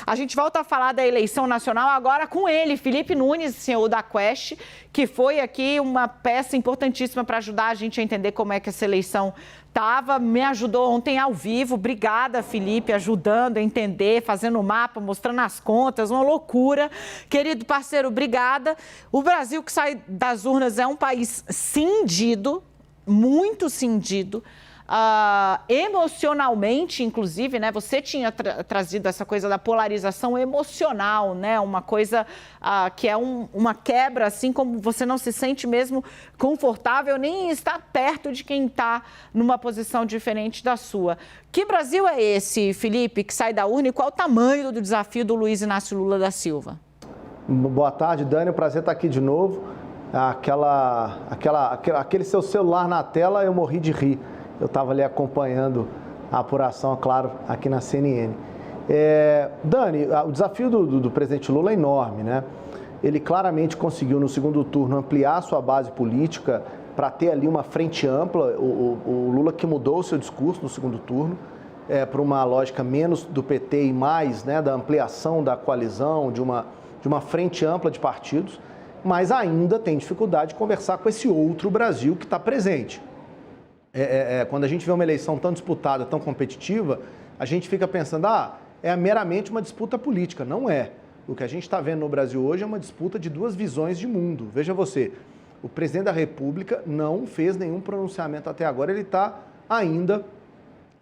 A gente volta a falar da eleição nacional agora com ele, Felipe Nunes, senhor da Quest, que foi aqui uma peça importantíssima para ajudar a gente a entender como é que essa eleição estava. Me ajudou ontem ao vivo. Obrigada, Felipe, ajudando a entender, fazendo o mapa, mostrando as contas, uma loucura. Querido parceiro, obrigada. O Brasil que sai das urnas é um país cindido, muito cindido. Emocionalmente, inclusive, né? Você tinha trazido essa coisa da polarização emocional, né? Uma coisa que é uma quebra, assim como você não se sente mesmo confortável nem está perto de quem está numa posição diferente da sua. Que Brasil é esse, Felipe, que sai da urna, e qual o tamanho do desafio do Luiz Inácio Lula da Silva? Boa tarde, Dani, prazer estar aqui de novo. Aquele seu celular na tela, eu morri de rir. Eu estava ali acompanhando a apuração, claro, aqui na CNN. Dani, o desafio do presidente Lula é enorme, né? Ele claramente conseguiu, no segundo turno, ampliar sua base política para ter ali uma frente ampla. O Lula que mudou o seu discurso no segundo turno para uma lógica menos do PT e mais, né, da ampliação da coalizão, de uma frente ampla de partidos, mas ainda tem dificuldade de conversar com esse outro Brasil que está presente. Quando a gente vê uma eleição tão disputada, tão competitiva, a gente fica pensando, é meramente uma disputa política. Não é. O que a gente está vendo no Brasil hoje é uma disputa de duas visões de mundo. Veja você, o presidente da República não fez nenhum pronunciamento até agora, ele está ainda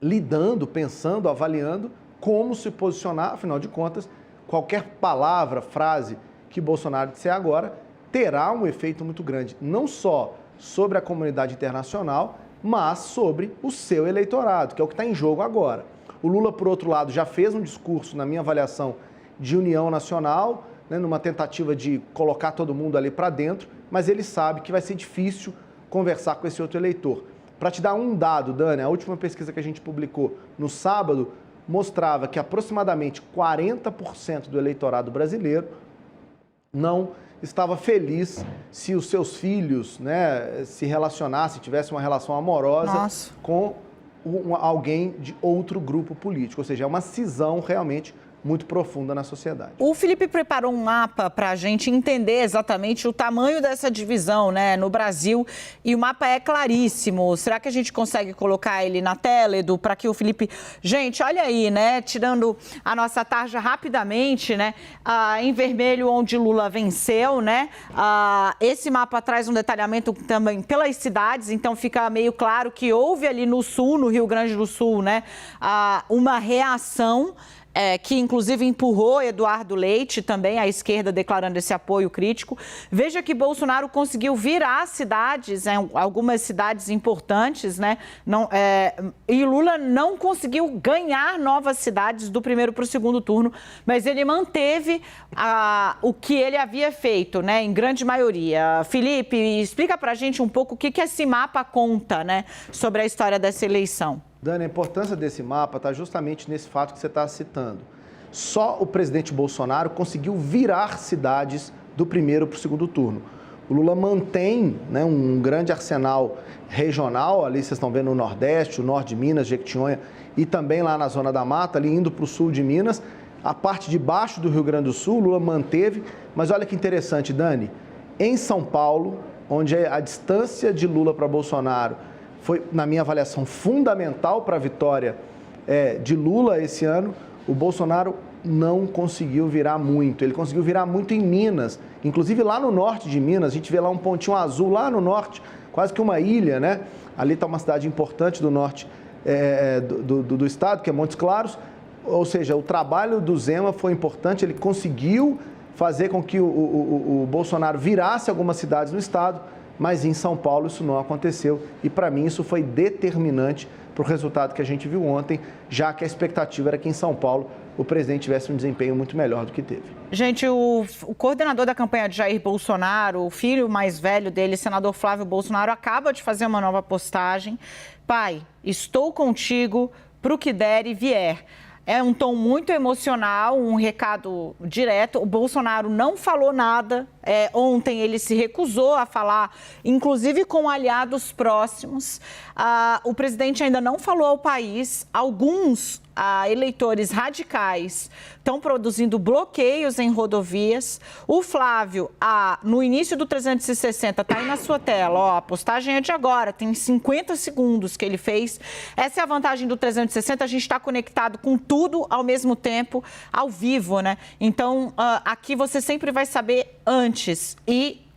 lidando, pensando, avaliando como se posicionar. Afinal de contas, qualquer palavra, frase que Bolsonaro disser agora terá um efeito muito grande, não só sobre a comunidade internacional, mas sobre o seu eleitorado, que é o que está em jogo agora. O Lula, por outro lado, já fez um discurso, na minha avaliação, de união nacional, né, numa tentativa de colocar todo mundo ali para dentro, mas ele sabe que vai ser difícil conversar com esse outro eleitor. Para te dar um dado, Dani, a última pesquisa que a gente publicou no sábado mostrava que aproximadamente 40% do eleitorado brasileiro não estava feliz se os seus filhos, né, se relacionassem, tivessem uma relação amorosa com alguém de outro grupo político. Ou seja, é uma cisão realmente muito profunda na sociedade. O Felipe preparou um mapa para a gente entender exatamente o tamanho dessa divisão, né, no Brasil, e o mapa é claríssimo. Será que a gente consegue colocar ele na tela, Edu, para que o Felipe... Gente, olha aí, né, tirando a nossa tarja rapidamente, né, em vermelho onde Lula venceu, né, esse mapa traz um detalhamento também pelas cidades, então fica meio claro que houve ali no sul, no Rio Grande do Sul, né, uma reação que inclusive empurrou Eduardo Leite, também à esquerda, declarando esse apoio crítico. Veja que Bolsonaro conseguiu virar cidades, algumas cidades importantes, né? E Lula não conseguiu ganhar novas cidades do primeiro para o segundo turno, mas ele manteve o que ele havia feito, né? Em grande maioria. Felipe, explica para a gente um pouco o que esse mapa conta, né? Sobre a história dessa eleição. Dani, a importância desse mapa está justamente nesse fato que você está citando. Só o presidente Bolsonaro conseguiu virar cidades do primeiro para o segundo turno. O Lula mantém, né, um grande arsenal regional, ali vocês estão vendo o Nordeste, o Norte de Minas, Jequitinhonha, e também lá na Zona da Mata, ali indo para o Sul de Minas. A parte de baixo do Rio Grande do Sul, o Lula manteve, mas olha que interessante, Dani, em São Paulo, onde a distância de Lula para Bolsonaro foi, na minha avaliação, fundamental para a vitória de Lula esse ano, o Bolsonaro não conseguiu virar muito. Ele conseguiu virar muito em Minas, inclusive lá no norte de Minas, a gente vê lá um pontinho azul lá no norte, quase que uma ilha, né? Ali está uma cidade importante do norte do estado, que é Montes Claros, ou seja, o trabalho do Zema foi importante, ele conseguiu fazer com que o Bolsonaro virasse algumas cidades no estado, mas em São Paulo isso não aconteceu e para mim isso foi determinante para o resultado que a gente viu ontem, já que a expectativa era que em São Paulo o presidente tivesse um desempenho muito melhor do que teve. Gente, o coordenador da campanha de Jair Bolsonaro, o filho mais velho dele, senador Flávio Bolsonaro, acaba de fazer uma nova postagem. Pai, estou contigo pro que der e vier. É um tom muito emocional, um recado direto. O Bolsonaro não falou nada Ontem ele se recusou a falar, inclusive com aliados próximos. O presidente ainda não falou ao país. Alguns eleitores radicais estão produzindo bloqueios em rodovias. O Flávio, no início do 360, está aí na sua tela, ó, a postagem é de agora, tem 50 segundos que ele fez. Essa é a vantagem do 360, a gente está conectado com tudo ao mesmo tempo, ao vivo, né? Então, aqui você sempre vai saber antes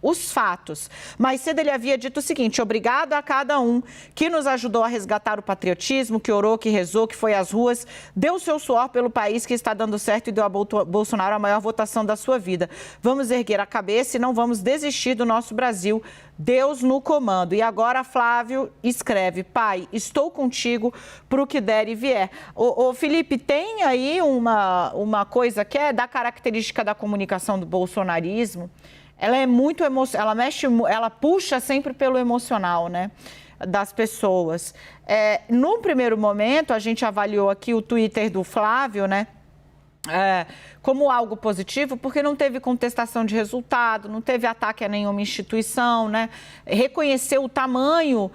os fatos. Mais cedo ele havia dito o seguinte: obrigado a cada um que nos ajudou a resgatar o patriotismo, que orou, que rezou, que foi às ruas, deu seu suor pelo país que está dando certo e deu a Bolsonaro a maior votação da sua vida. Vamos erguer a cabeça e não vamos desistir do nosso Brasil. Deus no comando. E agora Flávio escreve: pai, estou contigo para o que der e vier. Felipe, tem aí uma coisa que é da característica da comunicação do bolsonarismo. Ela é muito ela puxa sempre pelo emocional, né, das pessoas. No primeiro momento, a gente avaliou aqui o Twitter do Flávio, né, como algo positivo, porque não teve contestação de resultado, não teve ataque a nenhuma instituição, né? Reconheceu o tamanho,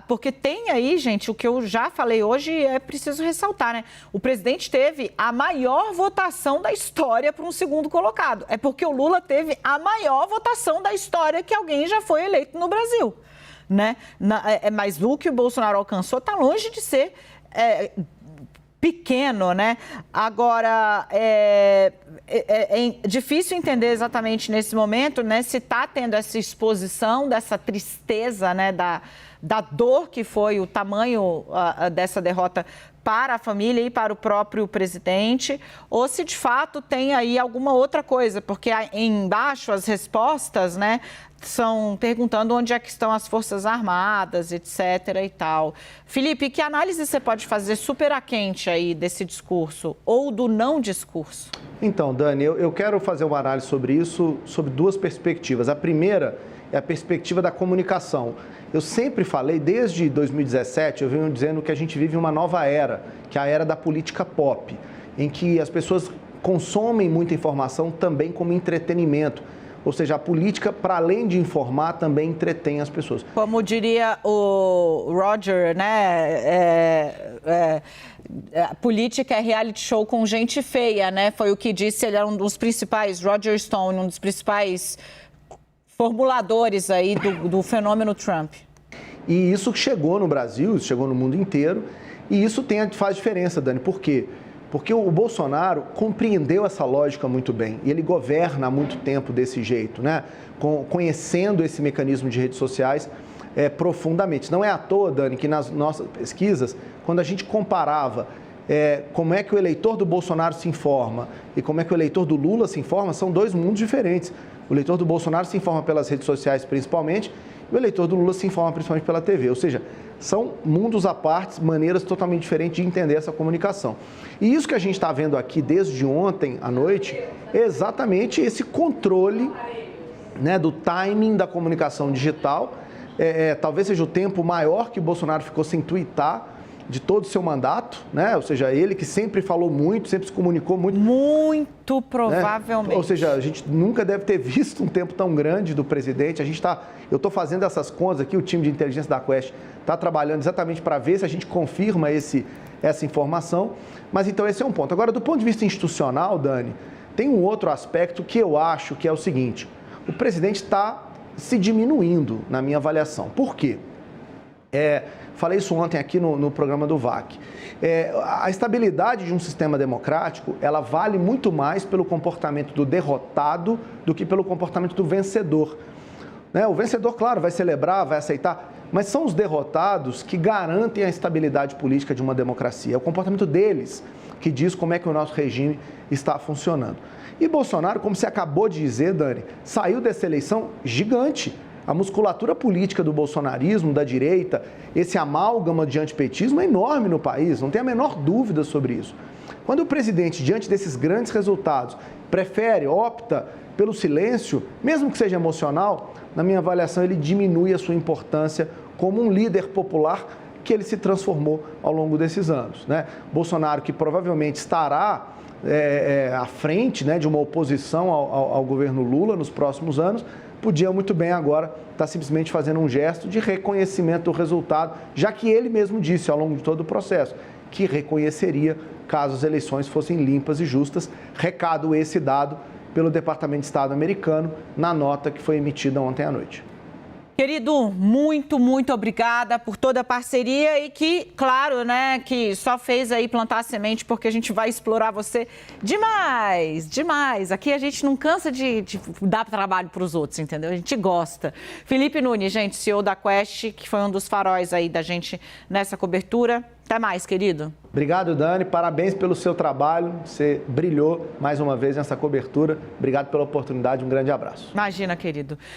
porque tem aí, gente, o que eu já falei hoje é preciso ressaltar, né? O presidente teve a maior votação da história para um segundo colocado. É porque o Lula teve a maior votação da história que alguém já foi eleito no Brasil, né? Mas o que o Bolsonaro alcançou está longe de ser pequeno, né? Agora, é difícil entender exatamente nesse momento, né, se está tendo essa exposição dessa tristeza, né, da dor que foi o tamanho dessa derrota para a família e para o próprio presidente, ou se de fato tem aí alguma outra coisa, porque embaixo as respostas, né, são perguntando onde é que estão as Forças Armadas, etc. e tal. Felipe, que análise você pode fazer super a quente aí desse discurso ou do não discurso? Então, Dani, eu quero fazer uma análise sobre isso, sobre duas perspectivas. A primeira é a perspectiva da comunicação. Eu sempre falei, desde 2017, eu venho dizendo que a gente vive uma nova era, que é a era da política pop, em que as pessoas consomem muita informação também como entretenimento. Ou seja, a política, para além de informar, também entretém as pessoas. Como diria o Roger, né? A política é reality show com gente feia, né? Foi o que disse, ele era um dos principais, Roger Stone, um dos principais formuladores aí do fenômeno Trump. E isso chegou no Brasil, isso chegou no mundo inteiro, e isso faz diferença, Dani. Por quê? Porque o Bolsonaro compreendeu essa lógica muito bem e ele governa há muito tempo desse jeito, né? Conhecendo esse mecanismo de redes sociais profundamente. Não é à toa, Dani, que nas nossas pesquisas, quando a gente comparava como é que o eleitor do Bolsonaro se informa e como é que o eleitor do Lula se informa, são dois mundos diferentes. O eleitor do Bolsonaro se informa pelas redes sociais principalmente e o eleitor do Lula se informa principalmente pela TV. Ou seja, são mundos à parte, maneiras totalmente diferentes de entender essa comunicação. E isso que a gente está vendo aqui desde ontem à noite é exatamente esse controle, né, do timing da comunicação digital. Talvez seja o tempo maior que o Bolsonaro ficou sem twittar de todo o seu mandato, né? Ou seja, ele que sempre falou muito, sempre se comunicou muito. Muito provavelmente. Né? Ou seja, a gente nunca deve ter visto um tempo tão grande do presidente. Eu estou fazendo essas contas aqui, o time de inteligência da Quest está trabalhando exatamente para ver se a gente confirma essa informação. Mas então esse é um ponto. Agora, do ponto de vista institucional, Dani, tem um outro aspecto que eu acho que é o seguinte: o presidente está se diminuindo, na minha avaliação. Por quê? Falei isso ontem aqui no programa do VAC. A estabilidade de um sistema democrático, ela vale muito mais pelo comportamento do derrotado do que pelo comportamento do vencedor. Né? O vencedor, claro, vai celebrar, vai aceitar, mas são os derrotados que garantem a estabilidade política de uma democracia. É o comportamento deles que diz como é que o nosso regime está funcionando. E Bolsonaro, como você acabou de dizer, Dani, saiu dessa eleição gigante. A musculatura política do bolsonarismo, da direita, esse amálgama de antipetismo é enorme no país, não tem a menor dúvida sobre isso. Quando o presidente, diante desses grandes resultados, opta pelo silêncio, mesmo que seja emocional, na minha avaliação ele diminui a sua importância como um líder popular que ele se transformou ao longo desses anos, né? Bolsonaro, que provavelmente estará à frente, né, de uma oposição ao governo Lula nos próximos anos, podia muito bem agora estar simplesmente fazendo um gesto de reconhecimento do resultado, já que ele mesmo disse ao longo de todo o processo que reconheceria caso as eleições fossem limpas e justas. Recado esse dado pelo Departamento de Estado americano na nota que foi emitida ontem à noite. Querido, muito, muito obrigada por toda a parceria e que, claro, né, que só fez aí plantar a semente, porque a gente vai explorar você demais, demais. Aqui a gente não cansa de dar trabalho para os outros, entendeu? A gente gosta. Felipe Nunes, gente, CEO da Quest, que foi um dos faróis aí da gente nessa cobertura. Até mais, querido. Obrigado, Dani. Parabéns pelo seu trabalho. Você brilhou mais uma vez nessa cobertura. Obrigado pela oportunidade. Um grande abraço. Imagina, querido.